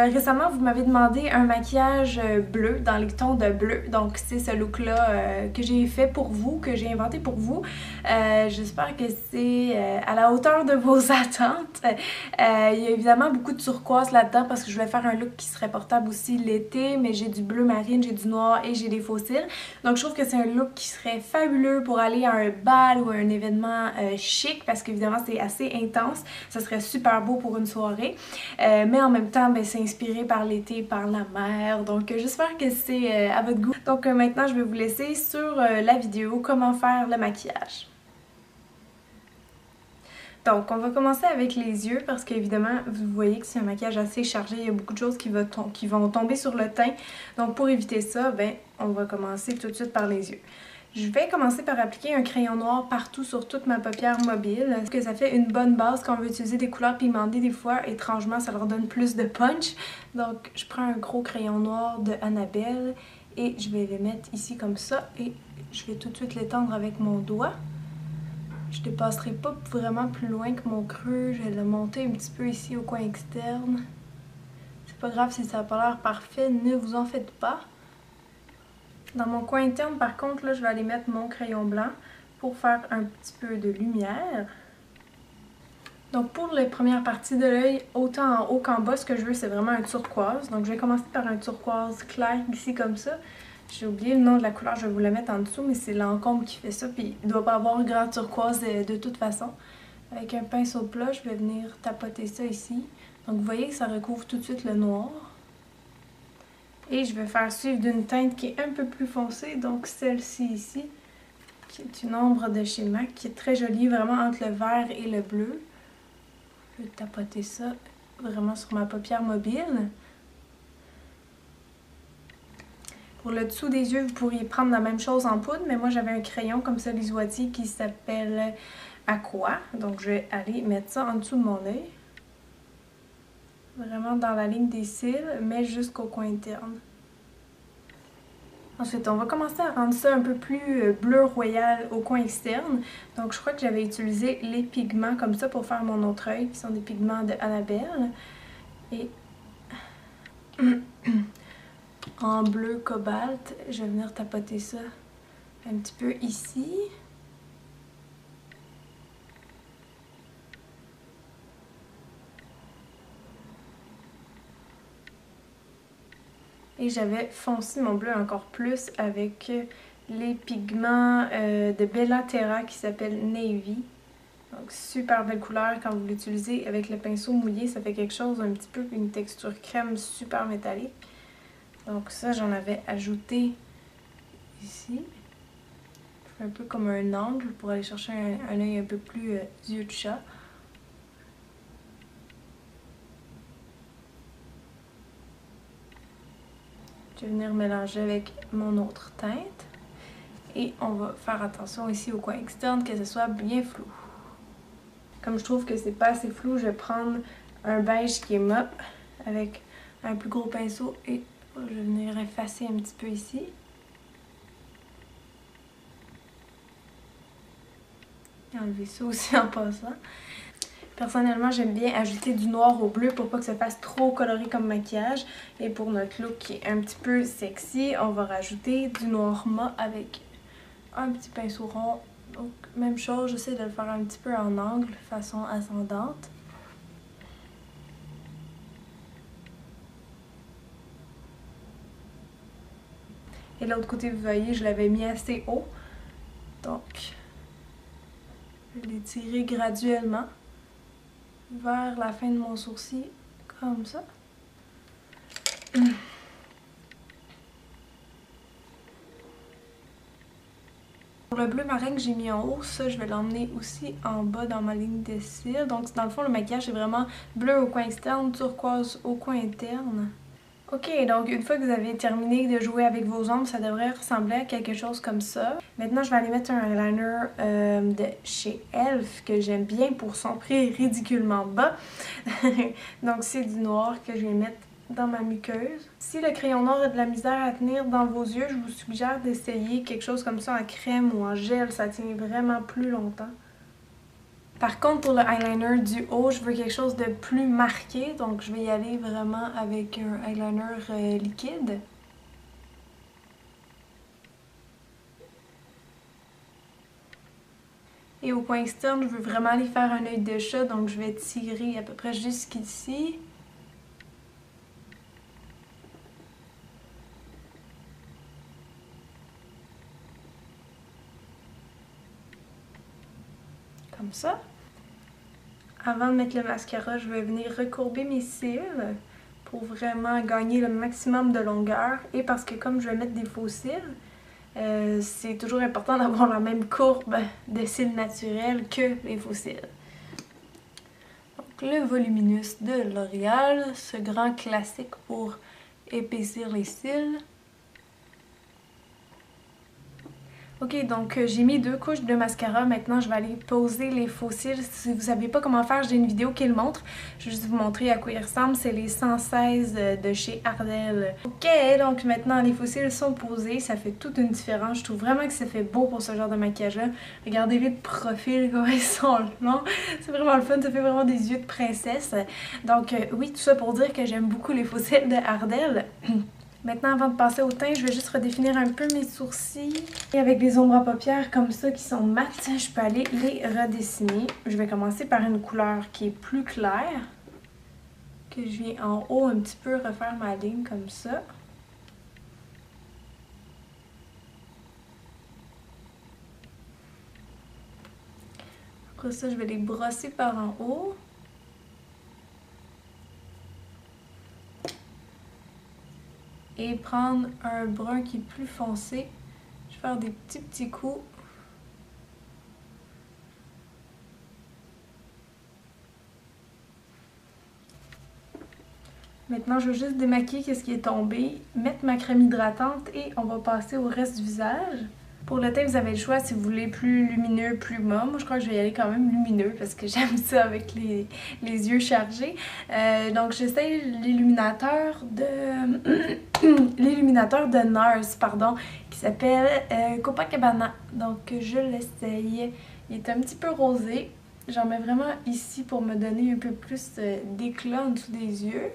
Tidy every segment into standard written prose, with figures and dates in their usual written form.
Récemment, vous m'avez demandé un maquillage bleu, dans les tons de bleu. Donc, c'est ce look-là que j'ai fait pour vous, que j'ai inventé pour vous. J'espère que c'est à la hauteur de vos attentes. Il y a évidemment beaucoup de turquoise là-dedans parce que je voulais faire un look qui serait portable aussi l'été, mais j'ai du bleu marine, j'ai du noir et j'ai des faux cils. Donc, je trouve que c'est un look qui serait fabuleux pour aller à un bal ou à un événement chic parce qu'évidemment, c'est assez intense. Ça serait super beau pour une soirée. Mais en même temps, ben, c'est inspiré par l'été, par la mer. Donc j'espère que c'est à votre goût. Donc maintenant, je vais vous laisser sur la vidéo comment faire le maquillage. Donc on va commencer avec les yeux parce qu'évidemment, vous voyez que c'est un maquillage assez chargé. Il y a beaucoup de choses qui vont tomber sur le teint. Donc pour éviter ça, ben, on va commencer tout de suite par les yeux. Je vais commencer par appliquer un crayon noir partout sur toute ma paupière mobile. Parce que ça fait une bonne base quand on veut utiliser des couleurs pigmentées. Des fois, étrangement, ça leur donne plus de punch. Donc, je prends un gros crayon noir de Annabelle et je vais les mettre ici comme ça. Et je vais tout de suite l'étendre avec mon doigt. Je ne dépasserai pas vraiment plus loin que mon creux. Je vais le monter un petit peu ici au coin externe. C'est pas grave si ça n'a pas l'air parfait, ne vous en faites pas. Dans mon coin interne, par contre, là, je vais aller mettre mon crayon blanc pour faire un petit peu de lumière. Donc pour les premières parties de l'œil, autant en haut qu'en bas, ce que je veux, c'est vraiment un turquoise. Donc je vais commencer par un turquoise clair ici comme ça. J'ai oublié le nom de la couleur, je vais vous la mettre en dessous, mais c'est Lancôme qui fait ça. Puis il ne doit pas avoir grand turquoise de toute façon. Avec un pinceau plat, je vais venir tapoter ça ici. Donc vous voyez que ça recouvre tout de suite le noir. Et je vais faire suivre d'une teinte qui est un peu plus foncée, donc celle-ci ici, qui est une ombre de chez MAC, qui est très jolie, vraiment entre le vert et le bleu. Je vais tapoter ça vraiment sur ma paupière mobile. Pour le dessous des yeux, vous pourriez prendre la même chose en poudre, mais moi j'avais un crayon comme ça, Lisoitier, qui s'appelle Aqua. Donc je vais aller mettre ça en dessous de mon œil. Vraiment dans la ligne des cils, mais jusqu'au coin interne. Ensuite, on va commencer à rendre ça un peu plus bleu royal au coin externe. Donc, je crois que j'avais utilisé les pigments comme ça pour faire mon autre œil, qui sont des pigments de Annabelle. Et en bleu cobalt, je vais venir tapoter ça un petit peu ici. Et j'avais foncé mon bleu encore plus avec les pigments de Bella Terra qui s'appellent Navy. Donc super belle couleur quand vous l'utilisez avec le pinceau mouillé, ça fait quelque chose un petit peu, une texture crème super métallique. Donc ça j'en avais ajouté ici. Je fais un peu comme un angle pour aller chercher un œil un peu plus yeux de chat. Je vais venir mélanger avec mon autre teinte. Et on va faire attention ici au coin externe que ce soit bien flou. Comme je trouve que c'est pas assez flou, je vais prendre un beige qui est mop avec un plus gros pinceau et je vais venir effacer un petit peu ici. Et enlever ça aussi en passant. Personnellement, j'aime bien ajouter du noir au bleu pour pas que ça fasse trop coloré comme maquillage. Et pour notre look qui est un petit peu sexy, on va rajouter du noir mat avec un petit pinceau rond. Donc, même chose, j'essaie de le faire un petit peu en angle, façon ascendante. Et l'autre côté, vous voyez, je l'avais mis assez haut. Donc, je l'ai tiré graduellement vers la fin de mon sourcil, comme ça. Pour le bleu marin que j'ai mis en haut, ça je vais l'emmener aussi en bas dans ma ligne de cils. Donc dans le fond le maquillage est vraiment bleu au coin externe, turquoise au coin interne. Ok, donc une fois que vous avez terminé de jouer avec vos ombres, ça devrait ressembler à quelque chose comme ça. Maintenant, je vais aller mettre un eyeliner de chez Elf que j'aime bien pour son prix ridiculement bas. Donc c'est du noir que je vais mettre dans ma muqueuse. Si le crayon noir a de la misère à tenir dans vos yeux, je vous suggère d'essayer quelque chose comme ça en crème ou en gel, ça tient vraiment plus longtemps. Par contre, pour le eyeliner du haut, je veux quelque chose de plus marqué, donc je vais y aller vraiment avec un eyeliner liquide. Et au coin externe, je veux vraiment aller faire un œil de chat, donc je vais tirer à peu près jusqu'ici. Comme ça. Avant de mettre le mascara, je vais venir recourber mes cils pour vraiment gagner le maximum de longueur. Et parce que comme je vais mettre des faux cils, c'est toujours important d'avoir la même courbe de cils naturels que les faux cils. Donc le Voluminous de L'Oréal, ce grand classique pour épaissir les cils. Ok, donc j'ai mis 2 couches de mascara. Maintenant, je vais aller poser les faux cils. Si vous ne savez pas comment faire, j'ai une vidéo qui le montre. Je vais juste vous montrer à quoi ils ressemblent. C'est les 116 de chez Ardell. Ok, donc maintenant, les faux cils sont posés. Ça fait toute une différence. Je trouve vraiment que ça fait beau pour ce genre de maquillage-là. Regardez-les de profil, comment ils sont longs. C'est vraiment le fun. Ça fait vraiment des yeux de princesse. Donc oui, tout ça pour dire que j'aime beaucoup les faux cils de Ardell. Maintenant, avant de passer au teint, je vais juste redéfinir un peu mes sourcils. Et avec des ombres à paupières comme ça qui sont mates, je peux aller les redessiner. Je vais commencer par une couleur qui est plus claire. Que je viens en haut un petit peu refaire ma ligne comme ça. Après ça, je vais les brosser par en haut. Et prendre un brun qui est plus foncé. Je vais faire des petits coups. Maintenant, je vais juste démaquiller ce qui est tombé, mettre ma crème hydratante et on va passer au reste du visage. Pour le teint, vous avez le choix si vous voulez plus lumineux, plus mat. Moi, je crois que je vais y aller quand même lumineux parce que j'aime ça avec les yeux chargés. Donc, j'essaye l'illuminateur de... l'illuminateur de NARS, pardon, qui s'appelle Copacabana. Donc, je l'essaye. Il est un petit peu rosé. J'en mets vraiment ici pour me donner un peu plus d'éclat en dessous des yeux.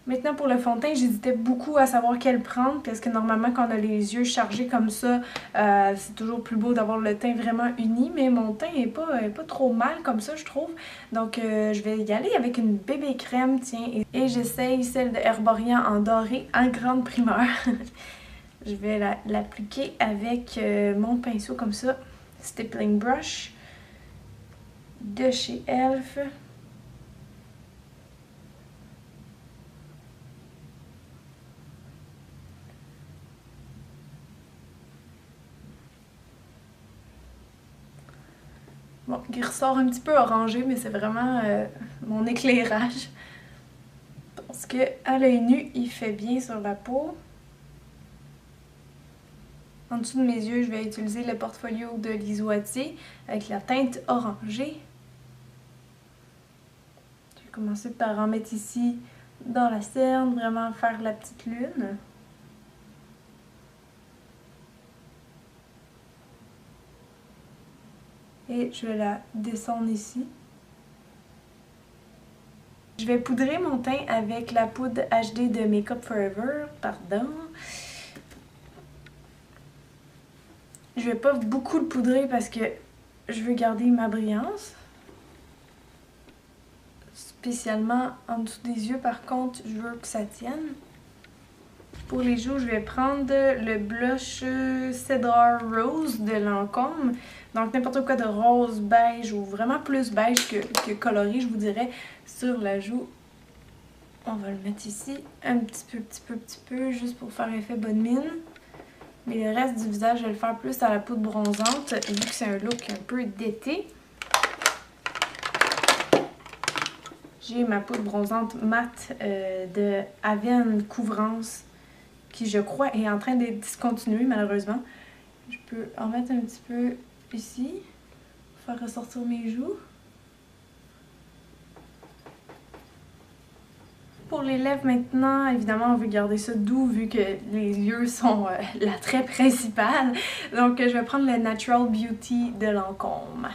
Maintenant pour le fond de teint, j'hésitais beaucoup à savoir quel prendre parce que normalement quand on a les yeux chargés comme ça, c'est toujours plus beau d'avoir le teint vraiment uni, mais mon teint est pas trop mal comme ça je trouve. Donc je vais y aller avec une bébé crème, tiens, et j'essaye celle de Herborian en doré en grande primeur. Je vais l'appliquer avec mon pinceau comme ça, Stippling Brush de chez Elf. Bon, il ressort un petit peu orangé, mais c'est vraiment mon éclairage. Parce que à l'œil nu, il fait bien sur la peau. En dessous de mes yeux, je vais utiliser le portfolio de l'Isoatier avec la teinte orangée. Je vais commencer par en mettre ici dans la cerne, vraiment faire la petite lune. Et je vais la descendre ici. Je vais poudrer mon teint avec la poudre HD de Make Up Forever, pardon. Je vais pas beaucoup le poudrer parce que je veux garder ma brillance. Spécialement en dessous des yeux, par contre, je veux que ça tienne. Pour les joues, je vais prendre le blush Cedar Rose de Lancôme. Donc n'importe quoi de rose, beige ou vraiment plus beige que coloré, je vous dirais, sur la joue. On va le mettre ici, un petit peu, juste pour faire effet bonne mine. Mais le reste du visage, je vais le faire plus à la poudre bronzante, vu que c'est un look un peu d'été. J'ai ma poudre bronzante mat de Avène Couvrance, qui je crois est en train d'être discontinuée malheureusement. Je peux en mettre un petit peu ici, faire ressortir mes joues. Pour les lèvres maintenant, évidemment on veut garder ça doux vu que les yeux sont l'attrait principal. Donc je vais prendre le Natural Beauty de Lancôme.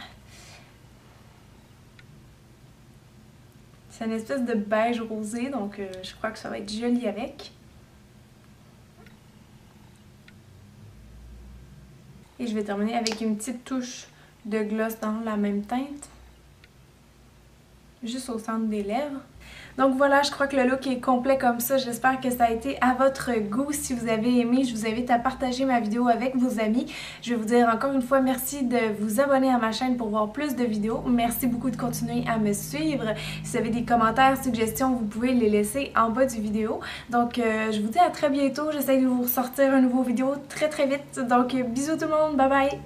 C'est une espèce de beige rosé, donc je crois que ça va être joli avec. Et je vais terminer avec une petite touche de gloss dans la même teinte. Juste au centre des lèvres. Donc voilà, je crois que le look est complet comme ça. J'espère que ça a été à votre goût. Si vous avez aimé, je vous invite à partager ma vidéo avec vos amis. Je vais vous dire encore une fois merci de vous abonner à ma chaîne pour voir plus de vidéos. Merci beaucoup de continuer à me suivre. Si vous avez des commentaires, suggestions, vous pouvez les laisser en bas du vidéo. Donc je vous dis à très bientôt. J'essaie de vous ressortir une nouvelle vidéo très vite. Donc bisous tout le monde, bye bye!